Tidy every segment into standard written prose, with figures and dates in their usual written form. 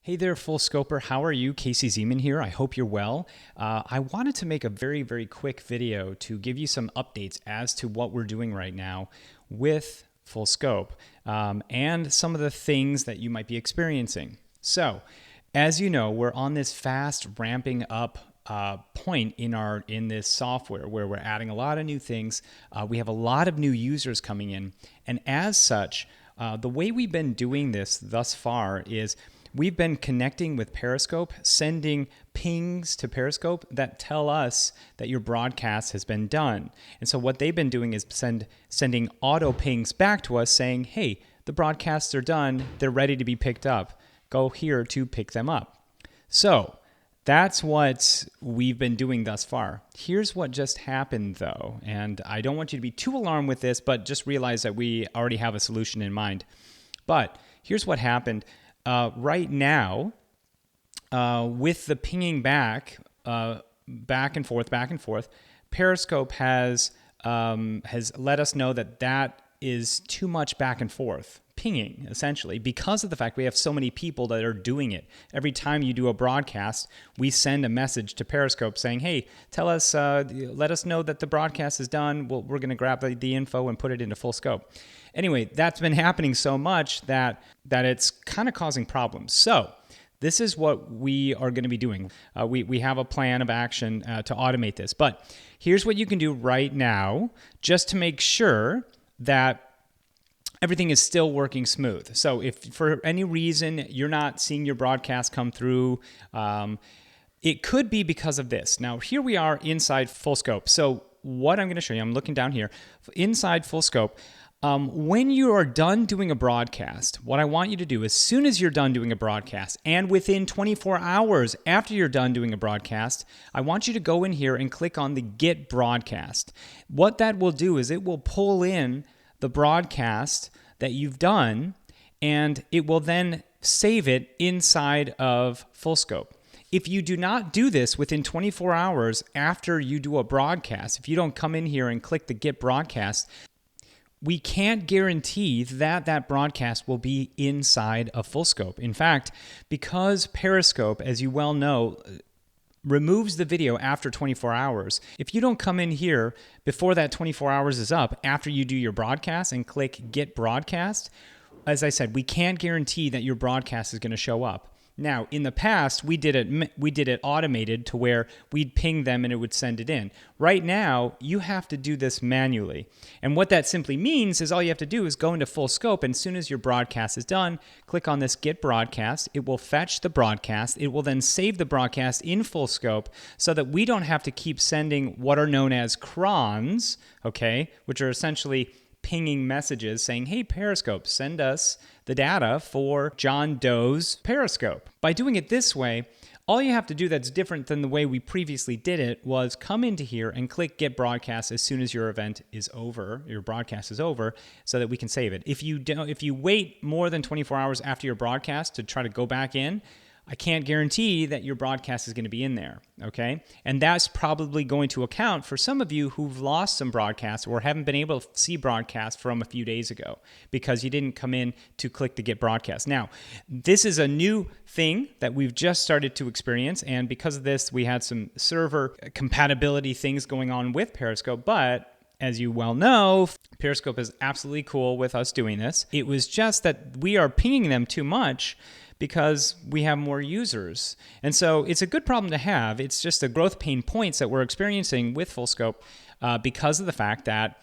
Hey there, Full Scoper. How are you? Casey Zeman here. I hope you're well. I wanted to make a very quick video to give you some updates as to what we're doing right now with Full Scope and some of the things that you might be experiencing. So, as you know, we're on this fast ramping up point in this software where we're adding a lot of new things. We have a lot of new users coming in, and as such, the way we've been doing this thus far is we've been connecting with Periscope, sending pings to Periscope that tell us that your broadcast has been done. And so what they've been doing is sending auto pings back to us saying, hey, the broadcasts are done. They're ready to be picked up. Go here to pick them up. So that's what we've been doing thus far. Here's what just happened though. And I don't want you to be too alarmed with this, but just realize that we already have a solution in mind. But here's what happened. Right now, with the pinging back and forth, Periscope has let us know that that is too much back and forth pinging, essentially, because of the fact we have so many people that are doing it. Every time you do a broadcast, we send a message to Periscope saying, hey, tell us, let us know that the broadcast is done. We're going to grab the info and put it into Full Scope. Anyway, that's been happening so much that it's kind of causing problems. So this is what we are going to be doing. We have a plan of action to automate this. But here's what you can do right now just to make sure that everything is still working smooth. So if for any reason you're not seeing your broadcast come through, it could be because of this. Now, here we are inside Full Scope. So what I'm going to show you, I'm looking down here, inside Full Scope. When you are done doing a broadcast, what I want you to do, as soon as you're done doing a broadcast, and within 24 hours after you're done doing a broadcast, I want you to go in here and click on the Get Broadcast. What that will do is it will pull in the broadcast that you've done, and it will then save it inside of Full Scope. If you do not do this within 24 hours after you do a broadcast, if you don't come in here and click the Get Broadcast, we can't guarantee that that broadcast will be inside of Full Scope. In fact, because Periscope, as you well know, removes the video after 24 hours. If you don't come in here before that 24 hours is up, after you do your broadcast and click Get Broadcast, as I said, we can't guarantee that your broadcast is going to show up. Now, in the past, we did it automated to where we'd ping them and it would send it in. Right now, you have to do this manually. And what that simply means is all you have to do is go into Full Scope, and as soon as your broadcast is done, click on this Get Broadcast. It will fetch the broadcast. It will then save the broadcast in Full Scope so that we don't have to keep sending what are known as crons, okay, which are essentially pinging messages saying, hey, Periscope, send us the data for John Doe's Periscope. By doing it this way, all you have to do that's different than the way we previously did it was come into here and click Get Broadcast as soon as your event is over, your broadcast is over, so that we can save it. If you wait more than 24 hours after your broadcast to try to go back in, I can't guarantee that your broadcast is going to be in there, okay? And that's probably going to account for some of you who've lost some broadcasts or haven't been able to see broadcasts from a few days ago because you didn't come in to click the Get Broadcast. Now, this is a new thing that we've just started to experience, and because of this, we had some server compatibility things going on with Periscope, but as you well know, Periscope is absolutely cool with us doing this. It was just that we are pinging them too much because we have more users. And so it's a good problem to have. It's just the growth pain points that we're experiencing with Full Scope because of the fact that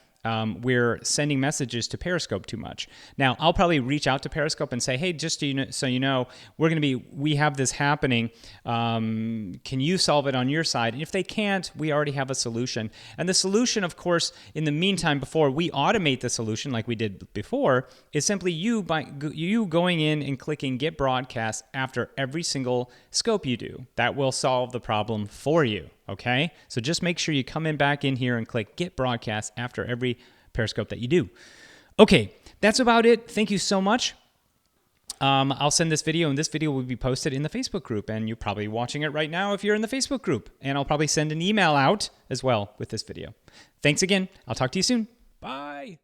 we're sending messages to Periscope too much. Now, I'll probably reach out to Periscope and say, hey, just so you know, we have this happening. Can you solve it on your side? And if they can't, we already have a solution. And the solution, of course, in the meantime, before we automate the solution like we did before, is simply you going in and clicking Get Broadcast after every single scope you do. That will solve the problem for you. Okay, so just make sure you come back in here and click Get Broadcast after every Periscope that you do. Okay, that's about it. Thank you so much. I'll send this video, and this video will be posted in the Facebook group, and you're probably watching it right now if you're in the Facebook group. And I'll probably send an email out as well with this video. Thanks again. I'll talk to you soon. Bye.